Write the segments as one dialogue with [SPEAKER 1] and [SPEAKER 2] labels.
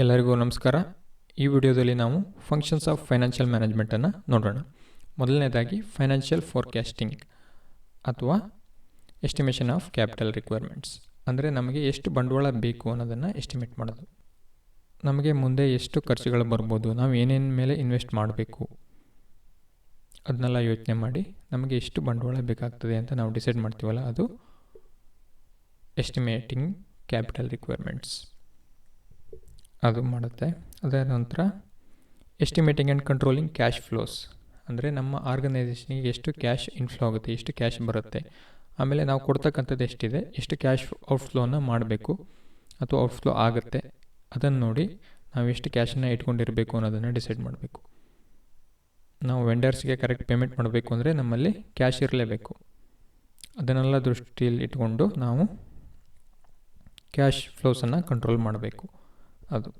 [SPEAKER 1] ಎಲ್ಲರಿಗೂ ನಮಸ್ಕಾರ. ಈ ವಿಡಿಯೋದಲ್ಲಿ ನಾವು ಫಂಕ್ಷನ್ಸ್ ಆಫ್ ಫೈನಾನ್ಷಿಯಲ್ ಮ್ಯಾನೇಜ್ಮೆಂಟನ್ನು ನೋಡೋಣ. ಮೊದಲನೇದಾಗಿ ಫೈನಾನ್ಷಿಯಲ್ ಫೋರ್ಕಾಸ್ಟಿಂಗ್ ಅಥವಾ ಎಸ್ಟಿಮೇಷನ್ ಆಫ್ ಕ್ಯಾಪಿಟಲ್ ರಿಕ್ವೈರ್ಮೆಂಟ್ಸ್, ಅಂದರೆ ನಮಗೆ ಎಷ್ಟು ಬಂಡವಾಳ ಬೇಕು ಅನ್ನೋದನ್ನು ಎಸ್ಟಿಮೇಟ್ ಮಾಡೋದು. ನಮಗೆ ಮುಂದೆ ಎಷ್ಟು ಖರ್ಚುಗಳು ಬರ್ಬೋದು, ನಾವು ಏನೇನು ಮೇಲೆ ಇನ್ವೆಸ್ಟ್ ಮಾಡಬೇಕು ಅದನ್ನೆಲ್ಲ ಯೋಚನೆ ಮಾಡಿ ನಮಗೆ ಎಷ್ಟು ಬಂಡವಾಳ ಬೇಕಾಗ್ತದೆ ಅಂತ ನಾವು ಡಿಸೈಡ್ ಮಾಡ್ತೀವಲ್ಲ, ಅದು ಎಸ್ಟಿಮೇಟಿಂಗ್ ಕ್ಯಾಪಿಟಲ್ ರಿಕ್ವೈರ್ಮೆಂಟ್ಸ್ ಅದು ಮಾಡುತ್ತೆ. ಅದರ ನಂತರ estimating and controlling cash flows, ಅಂದರೆ ನಮ್ಮ ಆರ್ಗನೈಸೇಷನಿಗೆ ಎಷ್ಟು ಕ್ಯಾಶ್ ಇನ್ಫ್ಲೋ ಆಗುತ್ತೆ, ಎಷ್ಟು ಕ್ಯಾಶ್ ಬರುತ್ತೆ, ಆಮೇಲೆ ನಾವು ಕೊಡ್ತಕ್ಕಂಥದ್ದು ಎಷ್ಟಿದೆ, ಎಷ್ಟು ಕ್ಯಾಶ್ ಔಟ್ಫ್ಲೋನ ಮಾಡಬೇಕು ಅಥವಾ ಔಟ್ಫ್ಲೋ ಆಗುತ್ತೆ, ಅದನ್ನು ನೋಡಿ ನಾವು ಎಷ್ಟು ಕ್ಯಾಶನ್ನು ಇಟ್ಕೊಂಡಿರಬೇಕು ಅನ್ನೋದನ್ನು ಡಿಸೈಡ್ ಮಾಡಬೇಕು. ನಾವು ವೆಂಡರ್ಸ್ಗೆ ಕರೆಕ್ಟ್ ಪೇಮೆಂಟ್ ಮಾಡಬೇಕು ಅಂದರೆ ನಮ್ಮಲ್ಲಿ ಕ್ಯಾಶ್ ಇರಲೇಬೇಕು. ಅದನ್ನೆಲ್ಲ ದೃಷ್ಟಿಯಲ್ಲಿ ಇಟ್ಕೊಂಡು ನಾವು ಕ್ಯಾಶ್ ಫ್ಲೋಸನ್ನು ಕಂಟ್ರೋಲ್ ಮಾಡಬೇಕು. ಅದು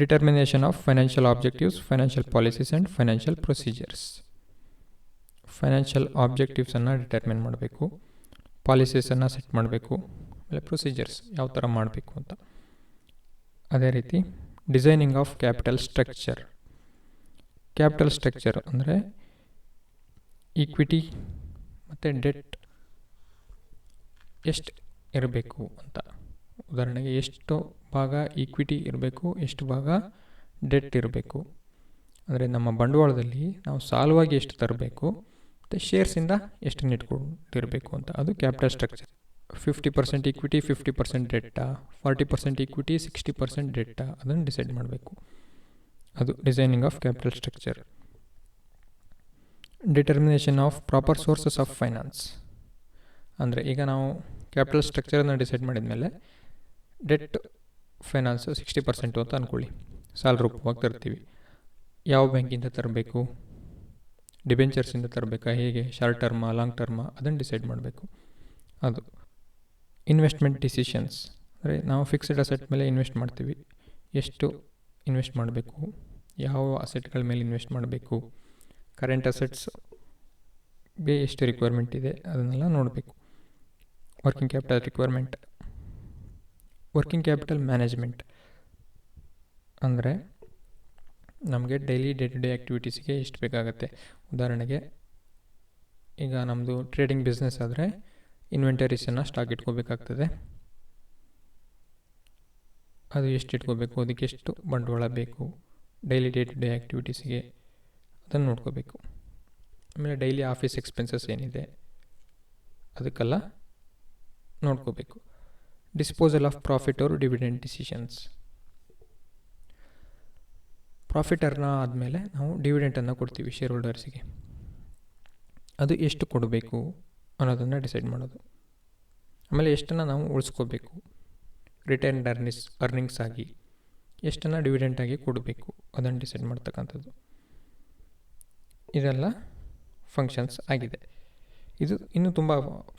[SPEAKER 1] determination of financial objectives, financial policies and financial procedures. Financial ಆಬ್ಜೆಕ್ಟಿವ್ಸನ್ನು ಡಿಟರ್ಮಿನ್ ಮಾಡಬೇಕು, ಪಾಲಿಸೀಸನ್ನು ಸೆಟ್ ಮಾಡಬೇಕು, ಆಮೇಲೆ ಪ್ರೊಸೀಜರ್ಸ್ ಯಾವ ಥರ ಮಾಡಬೇಕು ಅಂತ. ಅದೇ ರೀತಿ designing of capital structure. Capital structure ಅಂದರೆ ಈಕ್ವಿಟಿ ಮತ್ತು ಡೆಟ್ ಎಷ್ಟು ಇರಬೇಕು ಅಂತ. ಉದಾಹರಣೆಗೆ ಎಷ್ಟು ಭಾಗ ಈಕ್ವಿಟಿ ಇರಬೇಕು, ಎಷ್ಟು ಭಾಗ ಡೆಟ್ ಇರಬೇಕು, ಅಂದರೆ ನಮ್ಮ ಬಂಡವಾಳದಲ್ಲಿ ನಾವು ಸಾಲವಾಗಿ ಎಷ್ಟು ತರಬೇಕು ಮತ್ತು ಶೇರ್ಸಿಂದ ಎಷ್ಟು ಇಟ್ಕೊಂಡಿರಬೇಕು ಅಂತ. ಅದು ಕ್ಯಾಪಿಟಲ್ ಸ್ಟ್ರಕ್ಚರ್. 50% ಈಕ್ವಿಟಿ, 50% ಡೆಟ್ಟಾ, 40% ಈಕ್ವಿಟಿ, 60% ಡೆಟ್ಟಾ, ಅದನ್ನು ಡಿಸೈಡ್ ಮಾಡಬೇಕು. ಅದು designing of capital structure. Determination of proper sources of finance, ಅಂದರೆ ಈಗ ನಾವು ಕ್ಯಾಪಿಟಲ್ ಸ್ಟ್ರಕ್ಚರನ್ನು ಡಿಸೈಡ್ ಮಾಡಿದ ಮೇಲೆ ಡೆಟ್ ಫೈನಾನ್ಸು 60% ಅಂತ ಅಂದ್ಕೊಳ್ಳಿ, ಸಾಲ ರೂಪವಾಗಿ ತರ್ತೀವಿ. ಯಾವ ಬ್ಯಾಂಕಿಂದ ತರಬೇಕು, ಡಿಬೆಂಚರ್ಸಿಂದ ತರಬೇಕಾ, ಹೇಗೆ, ಶಾರ್ಟ್ ಟರ್ಮಾ, ಲಾಂಗ್ ಟರ್ಮಾ, ಅದನ್ನು ಡಿಸೈಡ್ ಮಾಡಬೇಕು. ಅದು ಇನ್ವೆಸ್ಟ್ಮೆಂಟ್ ಡಿಸಿಷನ್ಸ್, ಅಂದರೆ ನಾವು ಫಿಕ್ಸ್ಡ್ ಅಸೆಟ್ ಮೇಲೆ ಇನ್ವೆಸ್ಟ್ ಮಾಡ್ತೀವಿ, ಎಷ್ಟು ಇನ್ವೆಸ್ಟ್ ಮಾಡಬೇಕು, ಯಾವ ಅಸೆಟ್ಗಳ ಮೇಲೆ ಇನ್ವೆಸ್ಟ್ ಮಾಡಬೇಕು, ಕರೆಂಟ್ ಅಸೆಟ್ಸ್ಗೆ ಎಷ್ಟು ರಿಕ್ವೈರ್ಮೆಂಟ್ ಇದೆ ಅದನ್ನೆಲ್ಲ ನೋಡಬೇಕು. Working capital requirement. Working capital management ಅಂದರೆ ನಮಗೆ ಡೈಲಿ ಡೇ ಟು ಡೇ ಆ್ಯಕ್ಟಿವಿಟೀಸಿಗೆ ಎಷ್ಟು ಬೇಕಾಗುತ್ತೆ. ಉದಾಹರಣೆಗೆ ಈಗ ನಮ್ಮದು ಟ್ರೇಡಿಂಗ್ ಬಿಸ್ನೆಸ್ ಆದರೆ ಇನ್ವೆಂಟರೀಸನ್ನು ಸ್ಟಾಕ್ ಇಟ್ಕೋಬೇಕಾಗ್ತದೆ. ಅದು ಎಷ್ಟು ಇಟ್ಕೋಬೇಕು, ಅದಕ್ಕೆ ಎಷ್ಟು ಬಂಡವಾಳ ಬೇಕು, ಡೈಲಿ ಡೇ ಟು ಡೇ ಆ್ಯಕ್ಟಿವಿಟೀಸಿಗೆ ಅದನ್ನು ನೋಡ್ಕೋಬೇಕು. ಆಮೇಲೆ ಡೈಲಿ ಆಫೀಸ್ ಎಕ್ಸ್ಪೆನ್ಸಸ್ ಏನಿದೆ ಅದಕ್ಕೆಲ್ಲ ನೋಡ್ಕೋಬೇಕು. Disposal of profit or dividend decisions. Profit earn ಆದಮೇಲೆ ನಾವು ಡಿವಿಡೆಂಟನ್ನು ಕೊಡ್ತೀವಿ ಶೇರ್ ಹೋಲ್ಡರ್ಸಿಗೆ, ಅದು ಎಷ್ಟು ಕೊಡಬೇಕು ಅನ್ನೋದನ್ನು ಡಿಸೈಡ್ ಮಾಡೋದು. ಆಮೇಲೆ ಎಷ್ಟನ್ನು ನಾವು ಉಳಿಸ್ಕೋಬೇಕು, ರಿಟೈನ್ಡ್ ಅರ್ನಿಂಗ್ಸ್ ಆಗಿ ಎಷ್ಟನ್ನು ಡಿವಿಡೆಂಟಾಗಿ ಕೊಡಬೇಕು ಅದನ್ನು ಡಿಸೈಡ್ ಮಾಡ್ತಕ್ಕಂಥದ್ದು. ಇದೆಲ್ಲ ಫಂಕ್ಷನ್ಸ್ ಆಗಿದೆ. ಇದು ಇನ್ನೂ ತುಂಬ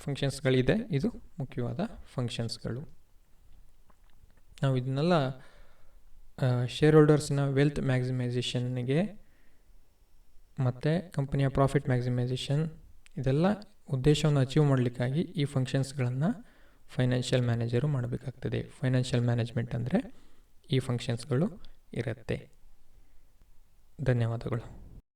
[SPEAKER 1] ಫಂಕ್ಷನ್ಸ್ಗಳಿದೆ, ಇದು ಮುಖ್ಯವಾದ ಫಂಕ್ಷನ್ಸ್ಗಳು. ನಾವು ಇದನ್ನೆಲ್ಲ ಶೇರ್ ಹೋಲ್ಡರ್ಸ್ನ ವೆಲ್ತ್ ಮ್ಯಾಕ್ಸಿಮೈಸೇಷನ್ನಿಗೆ ಮತ್ತು ಕಂಪನಿಯ ಪ್ರಾಫಿಟ್ ಮ್ಯಾಕ್ಸಿಮೈಸೇಷನ್, ಇದೆಲ್ಲ ಉದ್ದೇಶವನ್ನು ಅಚೀವ್ ಮಾಡಲಿಕ್ಕಾಗಿ ಈ ಫಂಕ್ಷನ್ಸ್ಗಳನ್ನು ಫೈನಾನ್ಷಿಯಲ್ ಮ್ಯಾನೇಜರು ಮಾಡಬೇಕಾಗ್ತದೆ. ಫೈನಾನ್ಷಿಯಲ್ ಮ್ಯಾನೇಜ್ಮೆಂಟ್ ಅಂದರೆ ಈ ಫಂಕ್ಷನ್ಸ್ಗಳು ಇರುತ್ತೆ. ಧನ್ಯವಾದಗಳು.